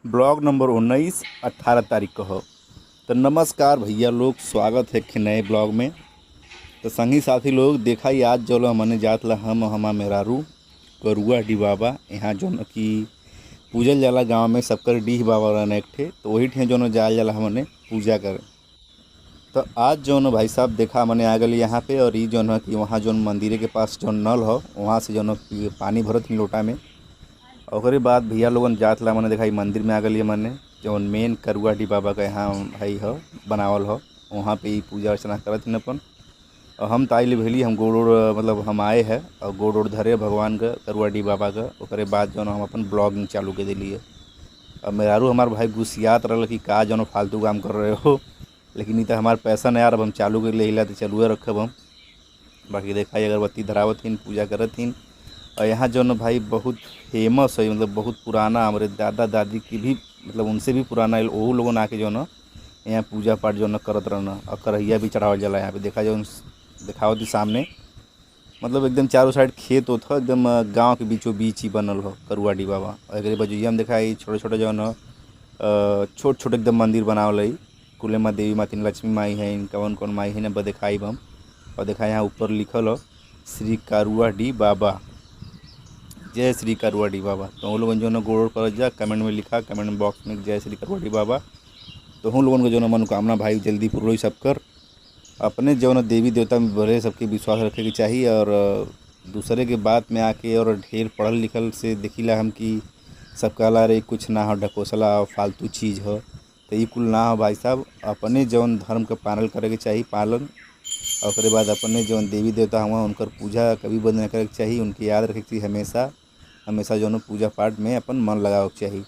Blog number 19 18 तारीख को हो। तो नमस्कार भैया लोग, स्वागत है एक नए ब्लॉग में। तो संगी साथी लोग देखा ही आज जो हमने जात ला हमा मेहरारू करुआ डी बाबा यहाँ जो कि पूजल जाला गांव में सबकर डीह बाबा रहने एक ठे, तो वही ठे जो जाल जाला हमने पूजा करे। तो आज जो भाई साहब देखा मैंने आ गई यहाँ पे, और ये जो है कि वहाँ जो मंदिर के पास जो नल हो वहाँ से जो पानी भरत लोटा में। और बाद भैया लोगन जात ला मैंने देखा मंदिर में आ गई मैंने जो मेन करुआ डी बाबा का यहाँ भाई हो बनावल हो, वहाँ पे ही पूजा अर्चना करत हैं अपन। और हम ताइल भेली हम गोड़ मतलब हम आए हैं और गोड़ धरे भगवान का करुआ डी बाबा का। और बाद जो हम अपन ब्लॉगिंग चालू के दिलिए। अब मेहरारू हमार भाई गुस्सियात रहा कि का जो फालतू काम कर रहे हो, लेकिन नहीं तो हमारे पैसा नहीं आ रहा, अब हम चालू कर ले तो चालू रखब हम। बाकी देखा अगरबत्ती धरावत हिन पूजा करत हिन। और यहाँ जो न भाई बहुत फेमस है, मतलब बहुत पुराना, हमारे दादा दादी की भी मतलब उनसे भी पुराना वो लोगों आके जो न यहाँ पूजा पाठ जो न करत रहना। और करहिया भी चढ़ावल जाला यहाँ पे देखा जो दिखावती सामने, मतलब एकदम चारों साइड खेत होता एकदम गांव के बीचों बीच ही बनल हो करुआ डी बाबा। और एक बजुआ में देखा छोटे छोटे जो न छोट छोटे एकदम मंदिर बनावल है। कुले माँ देवी माँ तीन लक्ष्मी माई है, कौन कौन माई है न दिखाई बम। और देखा यहाँ ऊपर लिखल हो श्री करुआ डी बाबा, जय श्री करुआ डी बाबा। तो उन लोगों जो ना गोड़ पर जा कमेंट में लिखा, कमेंट बॉक्स में जय श्री करुआ डी बाबा। तो उन लोगों को जो ना मनोकामना भाई जल्दी पूरी सब कर। अपने जो ना देवी देवता में भले सबके विश्वास रखे के चाहिए। और दूसरे के बात में आके और ढेर पढ़ल लिखल से देखिला हम कि सब कहला रे कुछ ना हो ढकोसला फालतू चीज़ हो, तो ये कुल ना हो भाई साहब। अपने जौन धर्म का पालन करे के चाहिए पालन। और उसके बाद अपने जो देवी देवता हुआ उनकर पूजा कभी बंद न करे के चाहिए, उनकी याद रखे के चाहिए हमेशा हमेशा जो पूजा पाठ में अपन मन लगावे के चाहिए।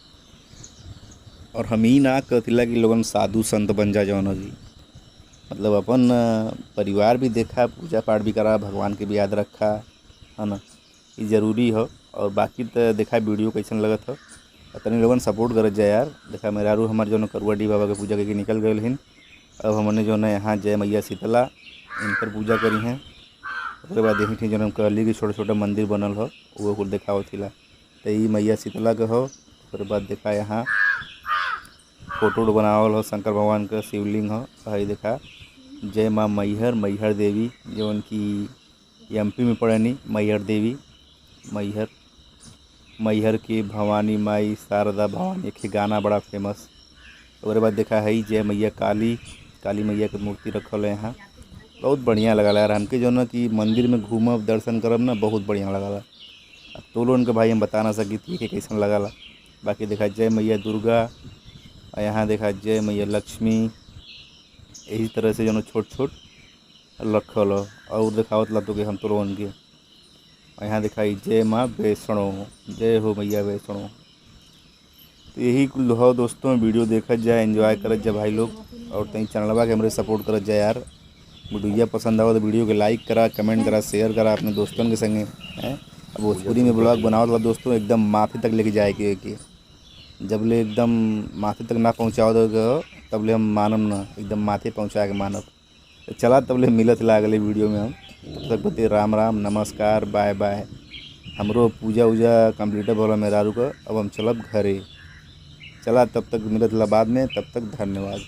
और हम ही ना कहतिला कि लोगन साधु संत बन जा जौन जी, मतलब अपन परिवार भी देखा, पूजा पाठ भी करा, भगवान के भी याद रखा, है ना, ये ज़रूरी हो। और बाकी तो देखा वीडियो कैसन लगत हो, तनी लोगन सपोर्ट करत जाए यार। देखा मेहरारू हमारे जो करुआ डी बाबा के पूजा करके निकल गए हिन। अब हमने जो है यहाँ जय मैया शीतला इनकर पूजा करी हैं। उसके बाद यही थी जो हम कहली कि छोटे छोटे मंदिर बनल हो वो कुल देखावत थिला। तो ये मैया शीतला का हो। उसके बाद देखा यहाँ फोटो बनावल हो शंकर भगवान का शिवलिंग हो। भाई देखा जय माँ मैहर मैहर देवी जो उनकी एमपी में पड़ेनी मैहर देवी, मैहर मैहर की भवानी माई शारदा भवानी एक गाना बड़ा फेमस। और बाद देखा है जय मैया काली, काली मैया की मूर्ति रखल है यहाँ। बहुत बढ़िया लगा यार हमके जो ना कि मंदिर में घूमब दर्शन करब ना बहुत बढ़िया लगा। अब तो लोगन के भाई हम बता ना सकी थी कि कैसा लगा। बाकी देखा जय मैया दुर्गा, और यहाँ देखा जय मैया लक्ष्मी, यही तरह से जो छोट छोट रखल हो। और दिखावत ला तो कि हम तो लोगन के। और यहाँ देखा जय माँ वैष्णो, जय हो मैया वैष्णो। तो यही कुल हो दोस्तों, वीडियो देखा जाए, एंजॉय करत जाए भाई लोग। और कहीं चैनलवा के हमारे सपोर्ट करत जाए यार। वीडियो पसंद आवा तो वीडियो के लाइक करा, कमेंट करा, शेयर करा अपने दोस्तों के संगे हैं। अब भोजपुरी में ब्लॉग बनाओ तो दोस्तों एकदम माथे तक लेके जाए कि जब ले एकदम माथे तक ना पहुँचाओ तो तब ले हम मानब ना, एकदम माथे पहुँचा के मानब। तो चला तब ले मिलत ला अगले वीडियो में हम। तब तक बते राम राम नमस्कार बाय बाय। हमरो पूजा उजा कम्प्लीट बोला मेहरारू का, अब हम चलब घरे। चला तब तक मिलत ला बाद में, तब तक धन्यवाद।